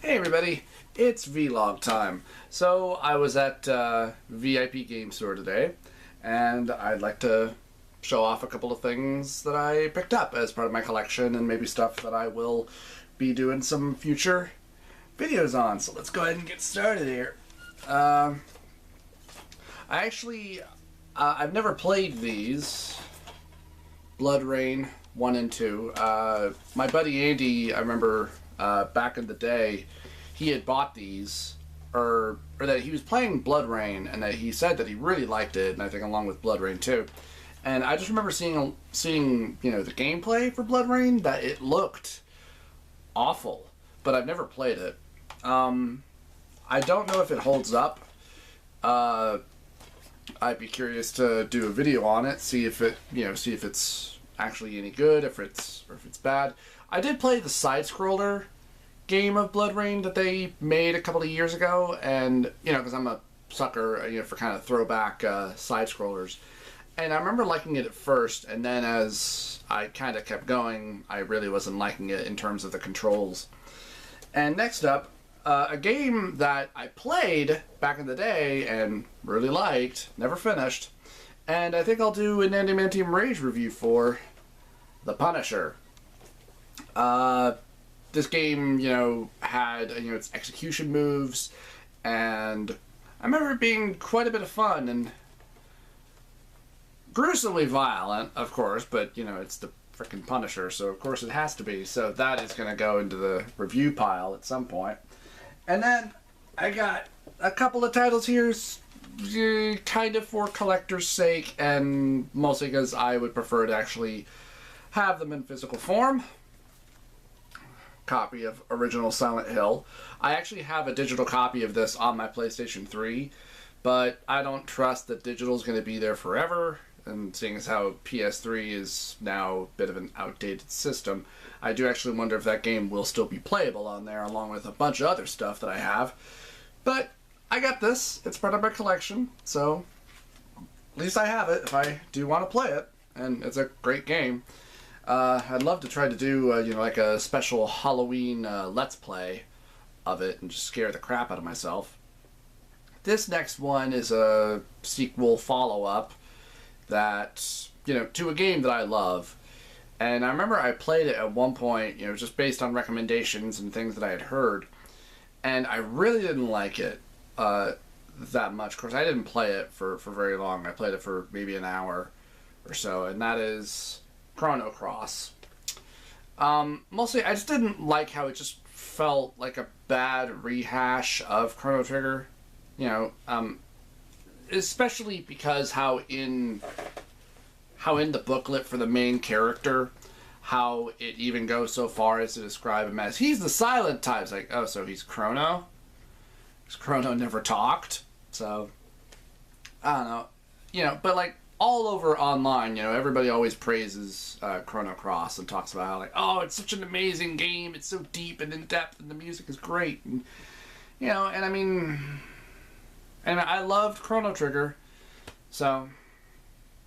Hey everybody, it's vlog time. So I was at VIP Game Store today, and I'd like to show off a couple of things that I picked up as part of my collection, and maybe stuff that I will be doing some future videos on. So let's go ahead and get started here. I've never played these. Blood Rain 1 and 2. My buddy Andy, I remember back in the day, he had bought these, or that he was playing Blood Rain, and that he said that he really liked it, and I think along with Blood Rain 2. And I just remember seeing the gameplay for Blood Rain, that it looked awful, but I've never played it. I don't know if it holds up. I'd be curious to do a video on it, see if it's actually any good, or if it's bad. I did play the side-scroller game of Blood Rain that they made a couple of years ago, and because I'm a sucker, for kind of throwback side-scrollers, and I remember liking it at first, and then as I kind of kept going, I really wasn't liking it in terms of the controls. And next up, a game that I played back in the day and really liked, never finished, and I think I'll do an Adamantium Rage review for, The Punisher. This game, had, its execution moves, and I remember it being quite a bit of fun and gruesomely violent, of course, but, it's the frickin' Punisher, so of course it has to be. So that is going to go into the review pile at some point. And then I got a couple of titles here, kind of for collector's sake, and mostly because I would prefer to actually have them in physical form. Copy of original Silent Hill. I actually have a digital copy of this on my PlayStation 3, but I don't trust that digital is going to be there forever, and seeing as how PS3 is now a bit of an outdated system, I do actually wonder if that game will still be playable on there, along with a bunch of other stuff that I have. But I got this. It's part of my collection, so at least I have it if I do want to play it, and it's a great game. I'd love to try to do, like a special Halloween Let's Play of it and just scare the crap out of myself. This next one is a sequel follow-up that, to a game that I love. And I remember I played it at one point, just based on recommendations and things that I had heard. And I really didn't like it that much. Of course, I didn't play it for very long. I played it for maybe an hour or so, and that is Chrono Cross. Mostly, I just didn't like how it just felt like a bad rehash of Chrono Trigger. Especially because how in the booklet for the main character, how it even goes so far as to describe him as, he's the silent type. It's like, oh, so he's Chrono? Because Chrono never talked. So, I don't know. But like, all over online, everybody always praises Chrono Cross and talks about how, like, oh, it's such an amazing game, it's so deep and in-depth, and the music is great. And, and I mean, and I loved Chrono Trigger, so,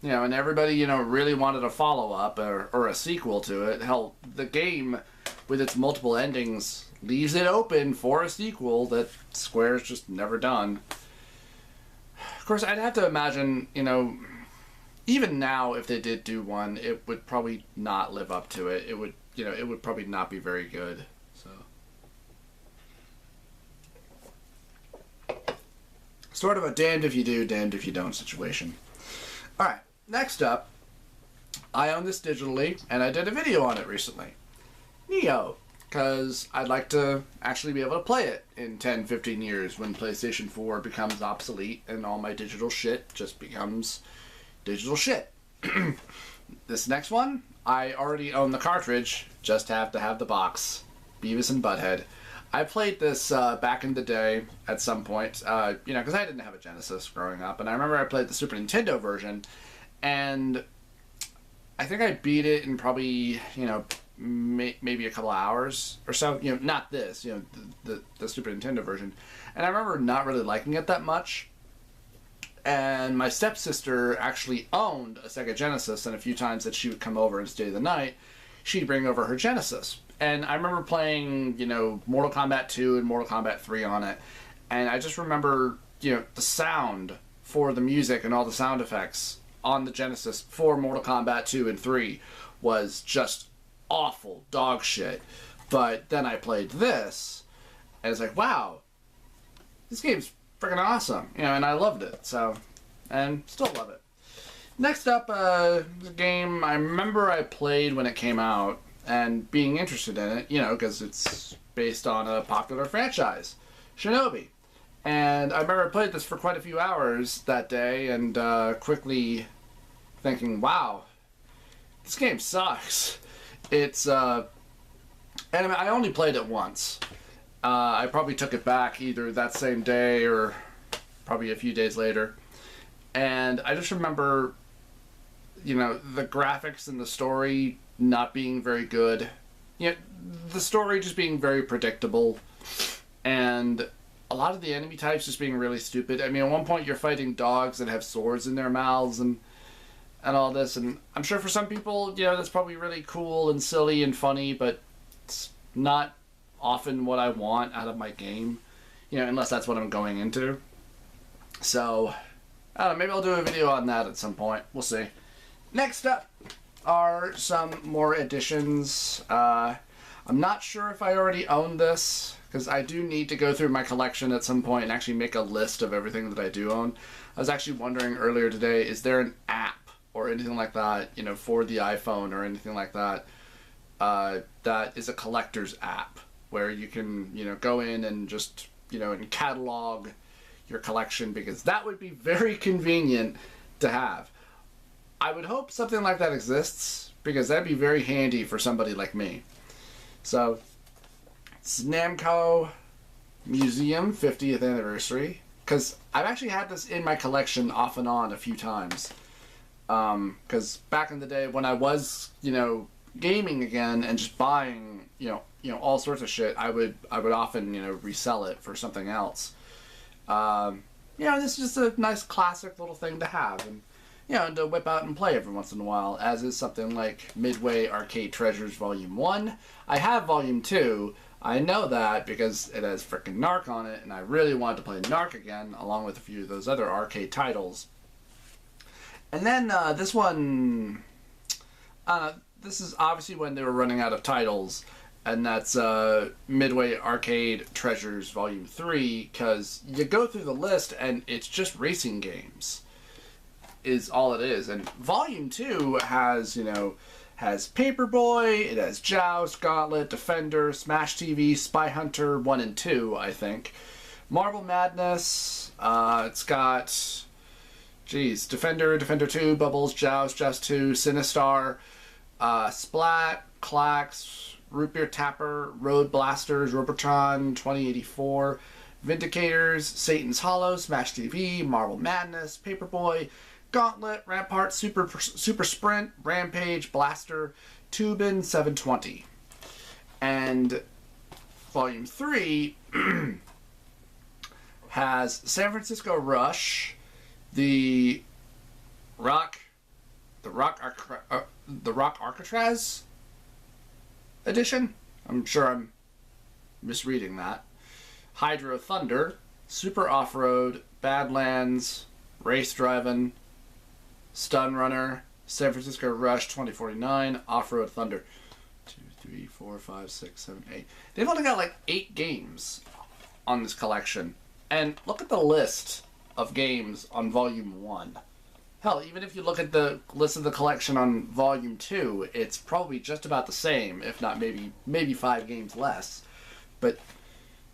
and everybody, really wanted a follow-up or a sequel to it. Hell, the game, with its multiple endings, leaves it open for a sequel that Square's just never done. Of course, I'd have to imagine, even now, if they did do one, it would probably not live up to it. It would, it would probably not be very good. So, sort of a damned if you do, damned if you don't situation. All right, next up, I own this digitally, and I did a video on it recently. Neo, because I'd like to actually be able to play it in 10, 15 years when PlayStation 4 becomes obsolete and all my digital shit just becomes digital shit. This next one, I already own the cartridge, just have to have the box. Beavis and Butthead. I played this back in the day at some point, because I didn't have a Genesis growing up, and I remember I played the Super Nintendo version, and I think I beat it in probably, maybe a couple hours or so. Not this, the Super Nintendo version. And I remember not really liking it that much. And my stepsister actually owned a Sega Genesis, and a few times that she would come over and stay the night, she'd bring over her Genesis. And I remember playing, you know, Mortal Kombat 2 and Mortal Kombat 3 on it. And I just remember, you know, the sound for the music and all the sound effects on the Genesis for Mortal Kombat 2 and 3 was just awful dog shit. But then I played this, and it's like, wow, this game's freaking awesome. You know, and I loved it. So, and still love it. Next up, the game I remember I played when it came out and being interested in it, you know, because it's based on a popular franchise, Shinobi. And I remember I played this for quite a few hours that day and quickly thinking, wow, this game sucks. It's, and I only played it once. I probably took it back either that same day or probably a few days later. And I just remember, you know, the graphics and the story not being very good. You know, the story just being very predictable. And a lot of the enemy types just being really stupid. I mean, at one point you're fighting dogs that have swords in their mouths and all this. And I'm sure for some people, you know, that's probably really cool and silly and funny, but it's not often what I want out of my game. You know, unless that's what I'm going into. So, I don't know, maybe I'll do a video on that at some point. We'll see. Next up are some more additions. I'm not sure if I already own this, because I do need to go through my collection at some point and actually make a list of everything that I do own. I was actually wondering earlier today, is there an app or anything like that, you know, for the iPhone or anything like that, that is a collector's app where you can, you know, go in and just, you know, and catalog your collection, because that would be very convenient to have. I would hope something like that exists, because that'd be very handy for somebody like me. So, it's Namco Museum 50th Anniversary, because I've actually had this in my collection off and on a few times. Because back in the day when I was, you know, gaming again and just buying, you know, all sorts of shit, I would often, you know, resell it for something else. You know, this is just a nice classic little thing to have, and, you know, and to whip out and play every once in a while, as is something like Midway Arcade Treasures Volume 1. I have Volume 2. I know that because it has frickin' Narc on it, and I really wanted to play Narc again, along with a few of those other arcade titles. And then, this one, this is obviously when they were running out of titles, and that's Midway Arcade Treasures Volume 3, because you go through the list and it's just racing games, is all it is. And Volume 2 has, you know, has Paperboy, it has Joust, Gauntlet, Defender, Smash TV, Spy Hunter 1 and 2, I think. Marble Madness, it's got, geez, Defender, Defender 2, Bubbles, Joust, Joust 2, Sinistar, Splat, Clax, Root Beer Tapper, Road Blasters, Robotron 2084, Vindicators, Satan's Hollow, Smash TV, Marble Madness, Paperboy, Gauntlet, Rampart, Super Sprint, Rampage, Blaster, Tubin 720. And Volume 3 has San Francisco Rush, the Rock Alcatraz edition. I'm sure I'm misreading that. Hydro Thunder, Super Off-Road, Badlands, Race Driving, Stun Runner, San Francisco Rush 2049, Off-Road Thunder. 2, 3, 4, 5, 6, 7, 8. They've only got like 8 games on this collection. And look at the list of games on Volume 1. Hell, even if you look at the list of the collection on Volume 2, it's probably just about the same, if not maybe 5 games less. But,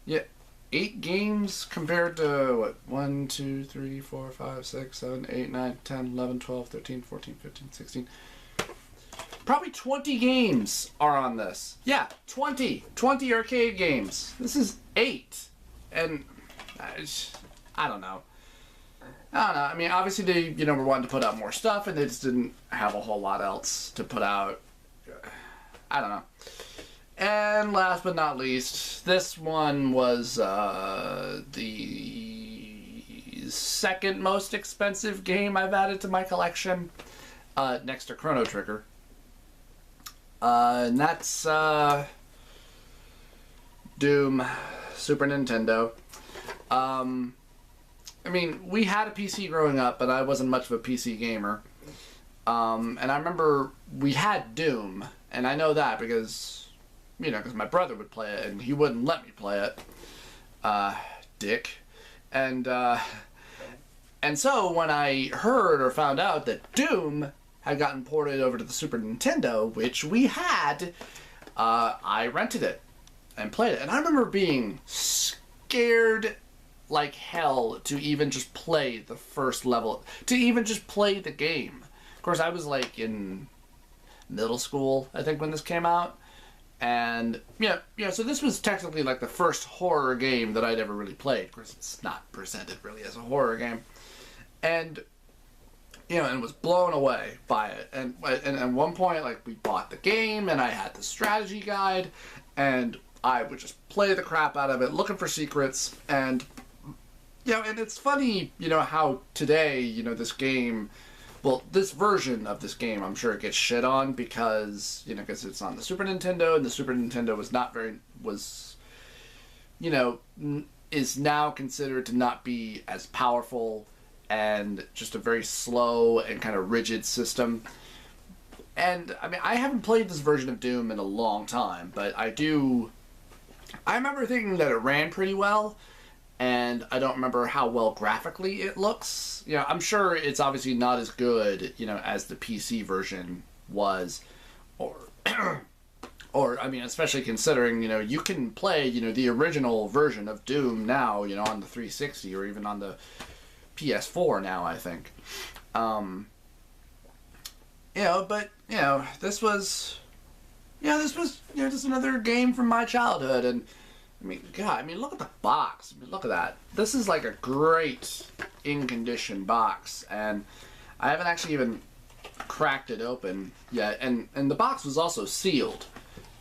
yeah, 8 games compared to, what, 1, 2, 3, 4, 5, 6, 7, 8, 9, 10, 11, 12, 13, 14, 15, 16. Probably 20 games are on this. Yeah, 20. 20 arcade games. This is 8. And, I don't know. I mean, obviously they, you know, were wanting to put out more stuff, and they just didn't have a whole lot else to put out. I don't know. And last but not least, this one was the second most expensive game I've added to my collection, next to Chrono Trigger. And that's Doom, Super Nintendo. I mean, we had a PC growing up, but I wasn't much of a PC gamer. And I remember we had Doom, and I know that because, you know, because my brother would play it, and he wouldn't let me play it. Dick. And so when I heard or found out that Doom had gotten ported over to the Super Nintendo, which we had, I rented it and played it. And I remember being scared like hell to even just play the first level, to even just play the game. Of course, I was like in middle school, I think, when this came out. And, yeah, so this was technically like the first horror game that I'd ever really played. Of course, it's not presented really as a horror game. And, you know, and was blown away by it. And at one point, like, we bought the game, and I had the strategy guide, and I would just play the crap out of it, looking for secrets, and, you know, and it's funny, you know, how today, you know, this game... Well, this version of this game, I'm sure it gets shit on because, you know, because it's on the Super Nintendo, and the Super Nintendo you know, is now considered to not be as powerful and just a very slow and kind of rigid system. And, I mean, I haven't played this version of Doom in a long time, but I remember thinking that it ran pretty well, and I don't remember how well graphically it looks. You know, I'm sure it's obviously not as good, you know, as the PC version was, or I mean, especially considering, you know, you can play, you know, the original version of Doom now, you know, on the 360 or even on the PS4 now, I think. You know, but, you know, this was just another game from my childhood, and I mean, God, I mean, look at the box. I mean, look at that. This is like a great in-condition box, and I haven't actually even cracked it open yet. And the box was also sealed,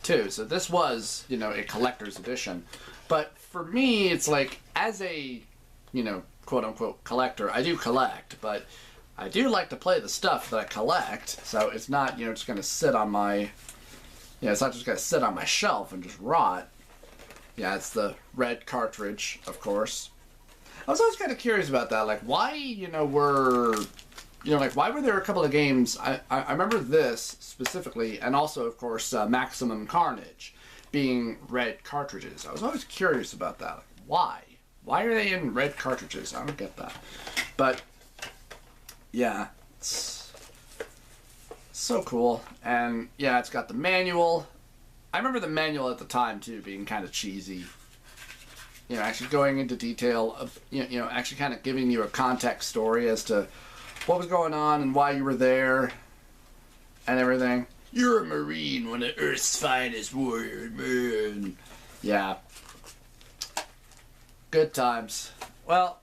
too. So this was, you know, a collector's edition. But for me, it's like, as a, you know, quote-unquote collector, I do collect, but I do like to play the stuff that I collect. So it's not, you know, just going to sit on my, you know, it's not just going to sit on my shelf and just rot. Yeah, it's the red cartridge, of course. I was always kind of curious about that. Like, why, you know, why were there a couple of games? I remember this specifically, and also, of course, Maximum Carnage being red cartridges. I was always curious about that. Like, why? Why are they in red cartridges? I don't get that. But, yeah, it's so cool. And, yeah, it's got the manual. I remember the manual at the time, too, being kind of cheesy. You know, actually going into detail of, you know, actually kind of giving you a context story as to what was going on and why you were there and everything. You're a Marine, one of Earth's finest warriors, man. Yeah. Good times. Well,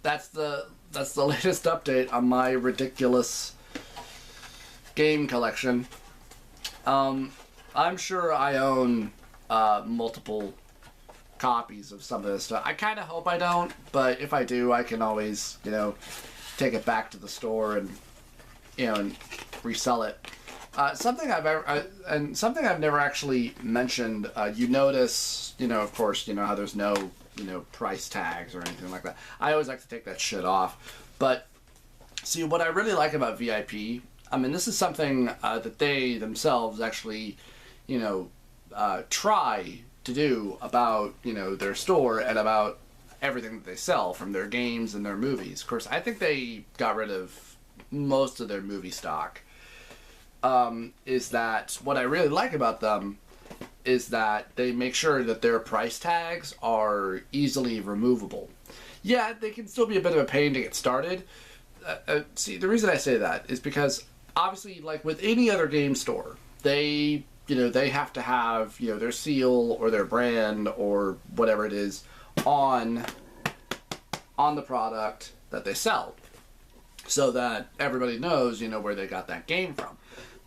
that's the latest update on my ridiculous game collection. I'm sure I own multiple copies of some of this stuff. I kind of hope I don't, but if I do, I can always, you know, take it back to the store and, you know, and resell it. Something I've never actually mentioned. You notice, you know, of course, you know how there's no, you know, price tags or anything like that. I always like to take that shit off. But see, what I really like about VIP. I mean, this is something that they themselves actually, you know, try to do about, you know, their store and about everything that they sell, from their games and their movies. Of course, I think they got rid of most of their movie stock. Is that what I really like about them is that they make sure that their price tags are easily removable. Yeah, they can still be a bit of a pain to get started. See, the reason I say that is because obviously, like with any other game store, they have to have, you know, their seal or their brand or whatever it is on the product that they sell, so that everybody knows, you know, where they got that game from.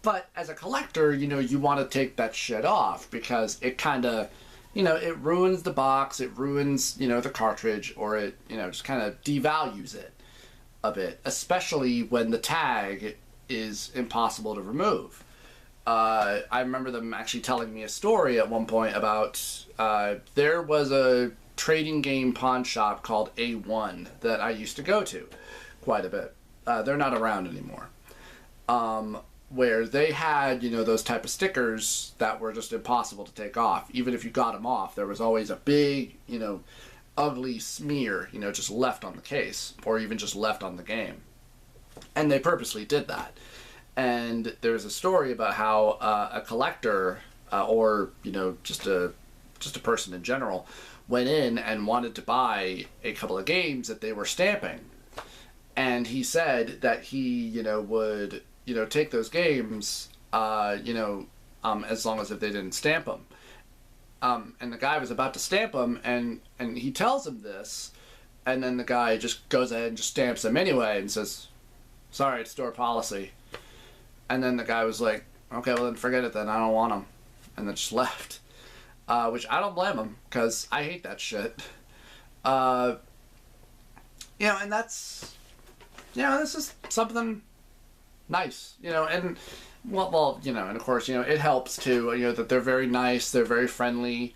But as a collector, you know, you want to take that shit off because it kind of, you know, it ruins the box, it ruins, you know, the cartridge, or it, you know, just kind of devalues it a bit, especially when the tag is impossible to remove. I remember them actually telling me a story at one point about there was a trading game pawn shop called A1 that I used to go to quite a bit. They're not around anymore. Where they had, those type of stickers that were just impossible to take off. Even if you got them off, there was always a big, ugly smear, just left on the case, or even just left on the game. And they purposely did that. And there's a story about how a collector, or just a person in general, went in and wanted to buy a couple of games that they were stamping. And he said that he, would, take those games, as long as if they didn't stamp them. And the guy was about to stamp them, and he tells him this, and then the guy just goes ahead and just stamps them anyway and says, "Sorry, it's store policy." And then the guy was like, "Okay, well then forget it then, I don't want them," and then just left. Which I don't blame him, because I hate that shit. And that's, this is something nice, and and of course, it helps too, that they're very nice, they're very friendly,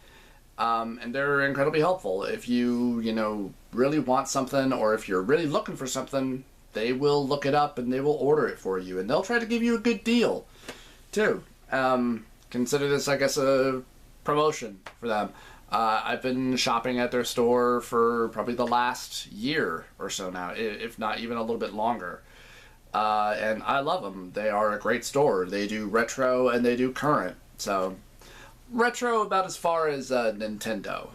and they're incredibly helpful. If you, really want something, or if you're really looking for something, they will look it up and they will order it for you, and they'll try to give you a good deal too. Consider this, I guess, a promotion for them. I've been shopping at their store for probably the last year or so now, if not even a little bit longer. And I love them. They are a great store. They do retro and they do current. So, retro about as far as Nintendo,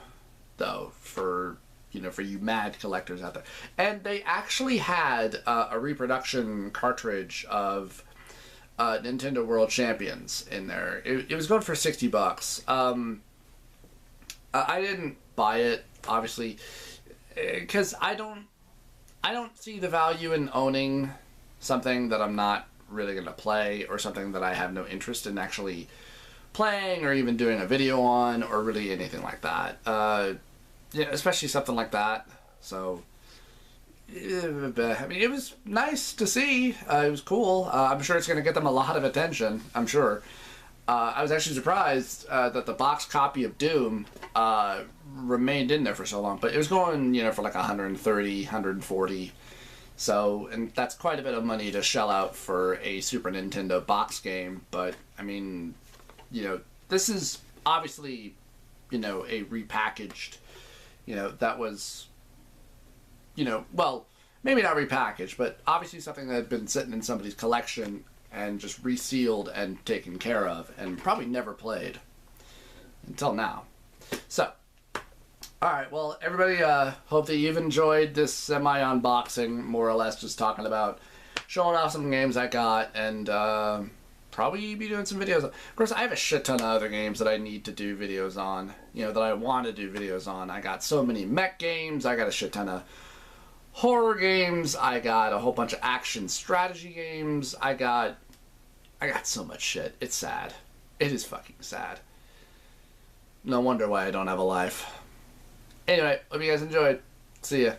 though, for you mad collectors out there. And they actually had a reproduction cartridge of Nintendo World Champions in there. It was going for $60. I didn't buy it, obviously, because I don't see the value in owning something that I'm not really going to play, or something that I have no interest in actually playing, or even doing a video on, or really anything like that. Especially something like that. So, I mean, it was nice to see. It was cool. I'm sure it's going to get them a lot of attention, I'm sure. I was actually surprised that the box copy of Doom remained in there for so long, but it was going, for like 130, 140. So, and that's quite a bit of money to shell out for a Super Nintendo box game, but, I mean, this is obviously, a repackaged, that was, well, maybe not repackaged, but obviously something that had been sitting in somebody's collection and just resealed and taken care of, and probably never played until now. So, alright, well, everybody, hope that you've enjoyed this semi-unboxing, more or less, just talking about, showing off some games I got, and probably be doing some videos. Of course, I have a shit ton of other games that I need to do videos on, that I want to do videos on. I got so many mech games, I got a shit ton of horror games, I got a whole bunch of action strategy games, I got so much shit. It's sad. It is fucking sad. No wonder why I don't have a life. Anyway, hope you guys enjoyed. See ya.